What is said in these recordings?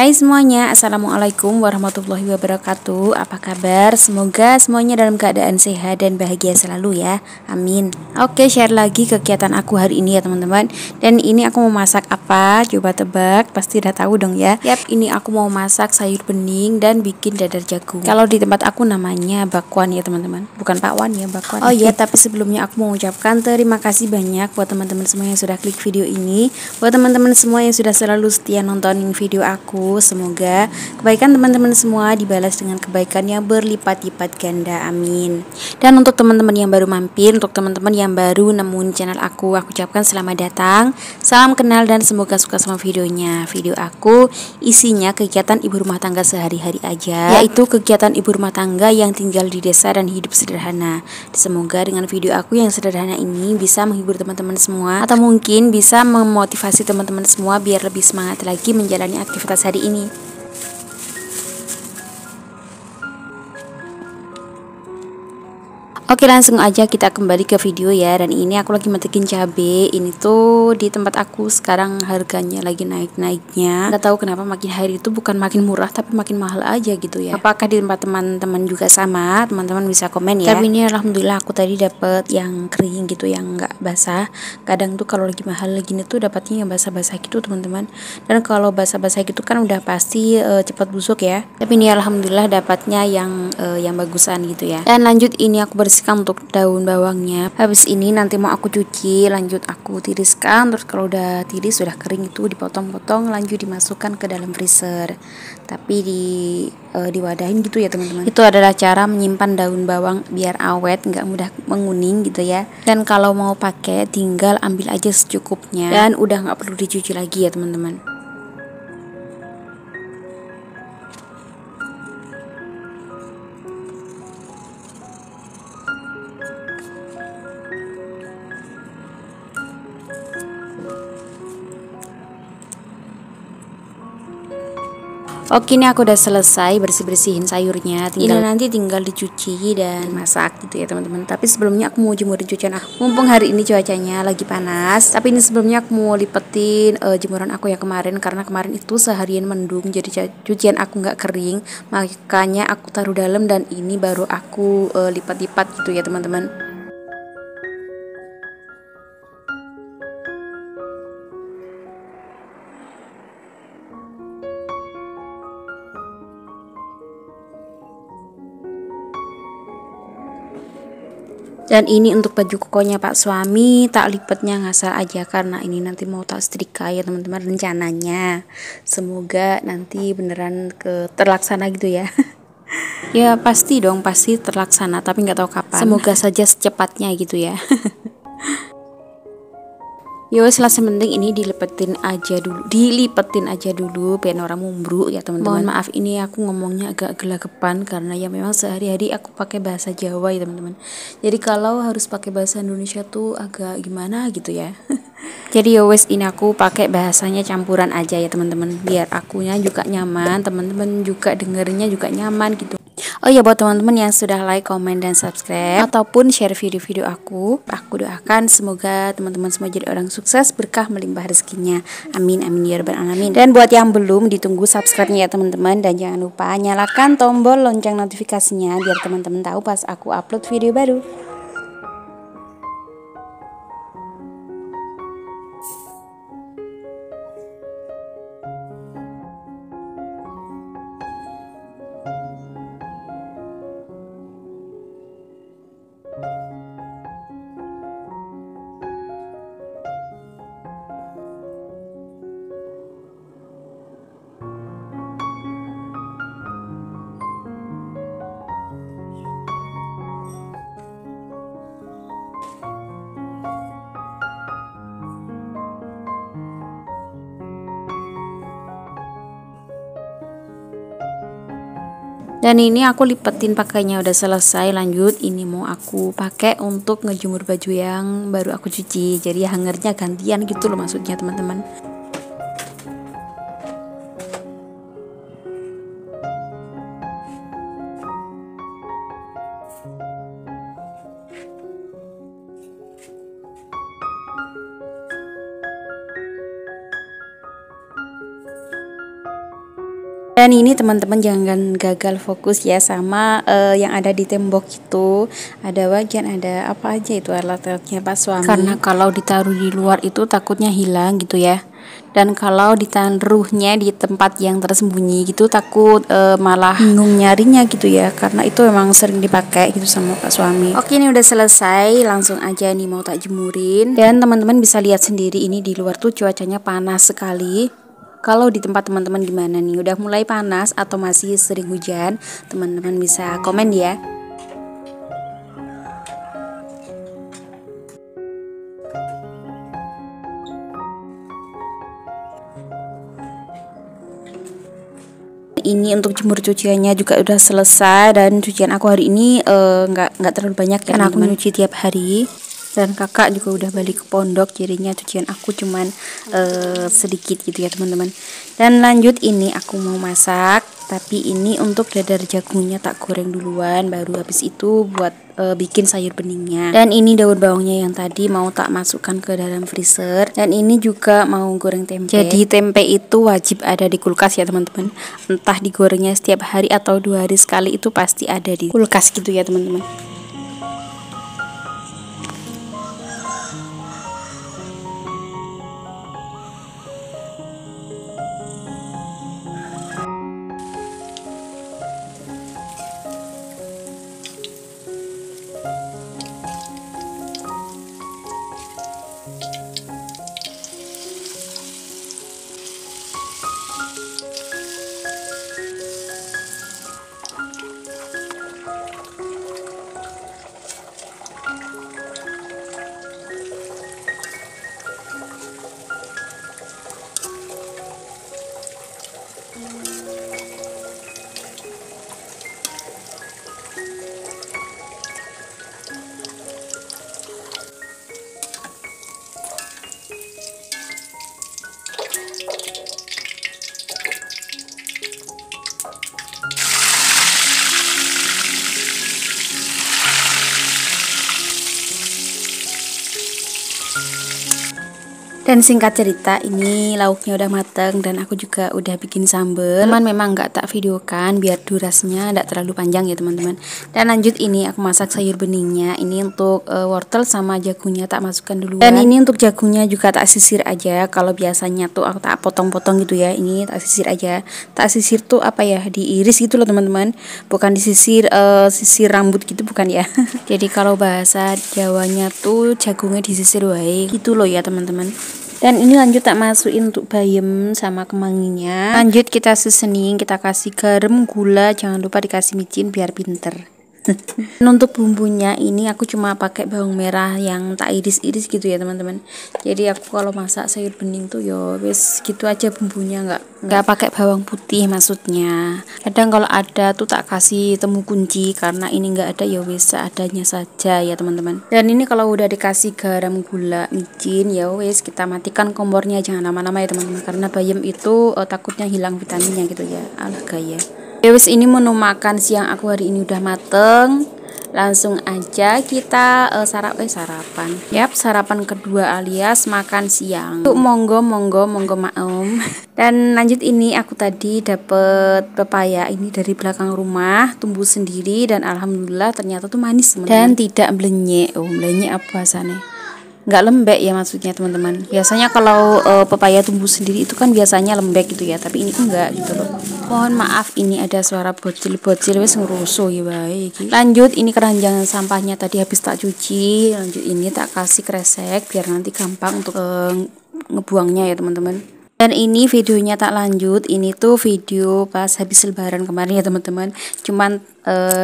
Hai semuanya, Assalamualaikum warahmatullahi wabarakatuh. Apa kabar? Semoga semuanya dalam keadaan sehat dan bahagia selalu ya. Amin. Oke, share lagi kegiatan aku hari ini ya teman-teman. Dan ini aku mau masak apa? Coba tebak, pasti udah tahu dong ya. Yap, ini aku mau masak sayur bening dan bikin dadar jagung. Kalau di tempat aku namanya bakwan ya teman-teman. Bukan pakwan ya, bakwan. Oh iya, tapi sebelumnya aku mau ucapkan terima kasih banyak buat teman-teman semua yang sudah klik video ini. Buat teman-teman semua yang sudah selalu setia nontonin video aku. Semoga kebaikan teman-teman semua dibalas dengan kebaikan yang berlipat-lipat ganda, amin. Dan untuk teman-teman yang baru mampir, untuk teman-teman yang baru nemuin channel aku ucapkan selamat datang, salam kenal, dan semoga suka sama videonya. Video aku isinya kegiatan ibu rumah tangga sehari-hari aja, yaitu kegiatan ibu rumah tangga yang tinggal di desa dan hidup sederhana. Semoga dengan video aku yang sederhana ini bisa menghibur teman-teman semua, atau mungkin bisa memotivasi teman-teman semua biar lebih semangat lagi menjalani aktivitas hari ini. Oke, langsung aja kita kembali ke video ya. Dan ini aku lagi metikin cabe. Ini tuh di tempat aku sekarang harganya lagi naik-naiknya. Gak tahu kenapa makin hari itu bukan makin murah tapi makin mahal aja gitu ya. Apakah di tempat teman-teman juga sama? Teman-teman bisa komen ya. Tapi ini alhamdulillah aku tadi dapet yang kering gitu, yang nggak basah. Kadang tuh kalau lagi mahal gini tuh dapatnya yang basah-basah gitu teman-teman. Dan kalau basah-basah gitu kan udah pasti cepat busuk ya. Tapi ini alhamdulillah dapatnya yang bagusan gitu ya. Dan lanjut ini aku bersihkan untuk daun bawangnya. Habis ini nanti mau aku cuci, lanjut aku tiriskan. Terus kalau udah tiris, sudah kering itu dipotong-potong, lanjut dimasukkan ke dalam freezer. Tapi diwadahin gitu ya teman-teman. Itu adalah cara menyimpan daun bawang biar awet, nggak mudah menguning gitu ya. Dan kalau mau pakai tinggal ambil aja secukupnya dan udah nggak perlu dicuci lagi ya teman-teman. Oke, ini aku udah selesai bersih-bersihin sayurnya. Nanti tinggal dicuci dan masak gitu ya teman-teman. Tapi sebelumnya aku mau jemurin cucian aku. Mumpung hari ini cuacanya lagi panas. Tapi ini sebelumnya aku mau lipetin jemuran aku ya kemarin. Karena kemarin itu seharian mendung, jadi cucian aku nggak kering. Makanya aku taruh dalam dan ini baru aku lipat-lipat gitu ya teman-teman. Dan ini untuk baju kokonya Pak suami, tak lipatnya ngasal aja karena ini nanti mau tak setrika ya teman-teman rencananya. Semoga nanti beneran terlaksana gitu ya. Ya pasti dong, pasti terlaksana, tapi nggak tahu kapan. Semoga saja secepatnya gitu ya. Ya wes lah, penting ini dilipetin aja dulu biar orang mumbruk ya teman-teman. Mohon maaf ini aku ngomongnya agak gelagapan karena ya memang sehari-hari aku pakai bahasa Jawa ya teman-teman. Jadi kalau harus pakai bahasa Indonesia tuh agak gimana gitu ya. Jadi ya wes ini aku pakai bahasanya campuran aja ya teman-teman, biar akunya juga nyaman, teman-teman juga dengernya juga nyaman gitu. Oh ya, buat teman-teman yang sudah like, komen, dan subscribe ataupun share video-video aku doakan semoga teman-teman semua jadi orang sukses, berkah melimpah rezekinya. Amin amin ya rabbal alamin. Dan buat yang belum, ditunggu subscribe-nya ya teman-teman, dan jangan lupa nyalakan tombol lonceng notifikasinya biar teman-teman tahu pas aku upload video baru. Dan ini aku lipetin pakainya udah selesai. Lanjut ini mau aku pakai untuk ngejemur baju yang baru aku cuci. Jadi hangernya gantian gitu loh maksudnya teman-teman. Dan ini teman-teman jangan gagal fokus ya sama yang ada di tembok itu. Ada wajan, ada apa aja itu alat-alatnya Pak Suami. Karena kalau ditaruh di luar itu takutnya hilang gitu ya. Dan kalau ditaruhnya di tempat yang tersembunyi gitu takut malah bingung nyarinya gitu ya. Karena itu memang sering dipakai gitu sama Pak Suami. Oke, ini udah selesai, langsung aja nih mau tak jemurin. Dan teman-teman bisa lihat sendiri ini di luar tuh cuacanya panas sekali. Kalau di tempat teman-teman gimana nih? Udah mulai panas atau masih sering hujan? Teman-teman bisa komen ya. Ini untuk jemur cuciannya juga udah selesai, dan cucian aku hari ini nggak terlalu banyak ya, karena aku nyuci tiap hari. Dan kakak juga udah balik ke pondok, jadinya cucian aku cuman sedikit gitu ya teman-teman. Dan lanjut ini aku mau masak, tapi ini untuk dadar jagungnya tak goreng duluan, baru habis itu buat bikin sayur beningnya. Dan ini daun bawangnya yang tadi mau tak masukkan ke dalam freezer. Dan ini juga mau goreng tempe. Jadi tempe itu wajib ada di kulkas ya teman-teman. Entah digorengnya setiap hari atau 2 hari sekali, itu pasti ada di kulkas gitu ya teman-teman. Dan singkat cerita, ini lauknya udah mateng dan aku juga udah bikin sambal. Cuman memang nggak tak videokan biar durasinya nggak terlalu panjang ya teman-teman. Dan lanjut ini aku masak sayur beningnya. Ini untuk wortel sama jagungnya tak masukkan duluan. Dan ini untuk jagungnya juga tak sisir aja. Kalau biasanya tuh aku tak potong-potong gitu ya. Ini tak sisir aja. Tak sisir tuh apa ya, diiris gitu loh teman-teman. Bukan disisir sisir rambut gitu, bukan ya. Jadi kalau bahasa Jawanya tuh jagungnya disisir wae gitu loh ya teman-teman. Dan ini lanjut tak masukin untuk bayam sama kemanginya. Lanjut kita seasoning, kita kasih garam, gula, jangan lupa dikasih micin biar pinter. Dan untuk bumbunya ini aku cuma pakai bawang merah yang tak iris-iris gitu ya teman-teman. Jadi aku kalau masak sayur bening tuh yo wes gitu aja bumbunya, nggak pakai bawang putih maksudnya. Kadang kalau ada tuh tak kasih temu kunci, karena ini nggak ada ya wes seadanya saja ya teman-teman. Dan ini kalau udah dikasih garam, gula, micin ya wes kita matikan kompornya, jangan lama-lama ya teman-teman, karena bayam itu takutnya hilang vitaminnya gitu ya. Alah gaya. Ya wis, ini menu makan siang aku hari ini udah mateng. Langsung aja kita sarapan. Yap, sarapan kedua alias makan siang. Tuh monggo maom. Dan lanjut ini aku tadi dapet pepaya ini dari belakang rumah, tumbuh sendiri dan alhamdulillah ternyata tuh manis teman-teman. Dan tidak melenyek. Melenyek apa bahasanya? Nggak lembek ya maksudnya teman-teman. Biasanya kalau pepaya tumbuh sendiri itu kan biasanya lembek gitu ya, tapi ini enggak gitu loh. Mohon maaf ini ada suara bocil-bocil wes ngerusuh ya baik. Lanjut ini keranjang sampahnya tadi habis tak cuci. Lanjut ini tak kasih kresek biar nanti gampang untuk ngebuangnya ya teman-teman. Dan ini videonya tak lanjut, ini tuh video pas habis lebaran kemarin ya teman-teman. Cuman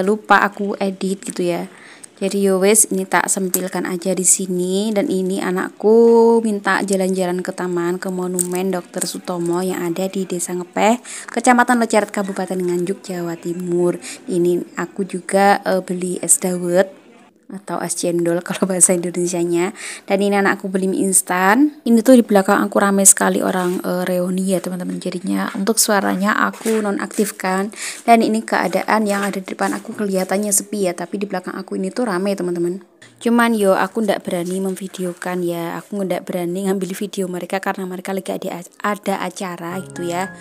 lupa aku edit gitu ya. Jadi yowes ini tak sempilkan aja di sini, dan ini anakku minta jalan-jalan ke taman, ke monumen Dr. Sutomo yang ada di Desa Ngepeh, Kecamatan Leceret, Kabupaten Nganjuk, Jawa Timur. Ini aku juga beli es dawet atau es cendol kalau bahasa Indonesianya, dan ini anakku beli mie instan. Ini tuh di belakang aku ramai sekali orang reuni ya teman-teman, jadinya untuk suaranya aku nonaktifkan, dan ini keadaan yang ada di depan aku kelihatannya sepi ya, tapi di belakang aku ini tuh ramai teman-teman. Cuman yo aku ndak berani memvideokan ya, aku ndak berani ngambil video mereka karena mereka lagi ada acara gitu ya.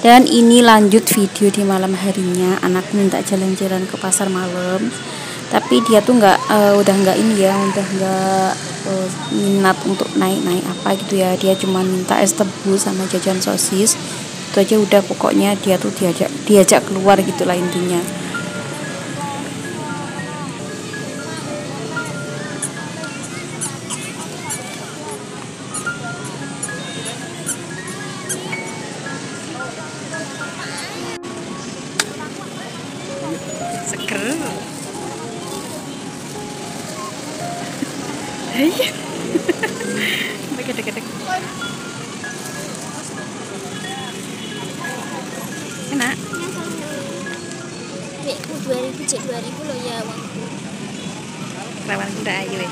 Dan ini lanjut video di malam harinya, anak minta jalan-jalan ke pasar malam, tapi dia tuh udah nggak ini ya, udah nggak minat untuk naik-naik apa gitu ya. Dia cuma minta es tebu sama jajan sosis, itu aja udah. Pokoknya dia tuh diajak keluar gitulah intinya. Seger. Iya. Deket-deket. Enak. Dekku 2000 cek 2000 loh ya uangku. Rawan kuda ayu ya.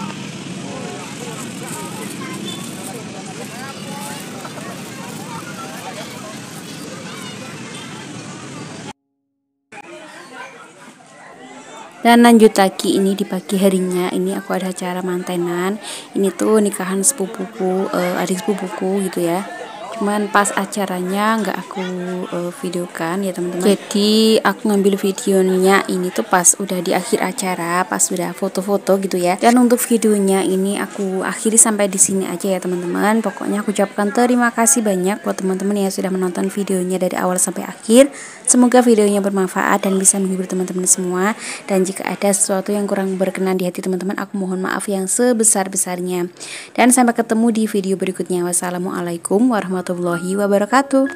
Dan lanjut lagi ini di pagi harinya, ini aku ada acara mantenan. Ini tuh nikahan sepupuku, adik sepupuku gitu ya. Cuman pas acaranya nggak aku videokan ya teman-teman. Jadi aku ngambil videonya ini tuh pas udah di akhir acara, pas udah foto-foto gitu ya. Dan untuk videonya ini aku akhiri sampai di sini aja ya teman-teman. Pokoknya aku ucapkan terima kasih banyak buat teman-teman yang sudah menonton videonya dari awal sampai akhir. Semoga videonya bermanfaat dan bisa menghibur teman-teman semua. Dan jika ada sesuatu yang kurang berkenan di hati teman-teman, aku mohon maaf yang sebesar-besarnya. Dan sampai ketemu di video berikutnya. Wassalamualaikum warahmatullahi wabarakatuh.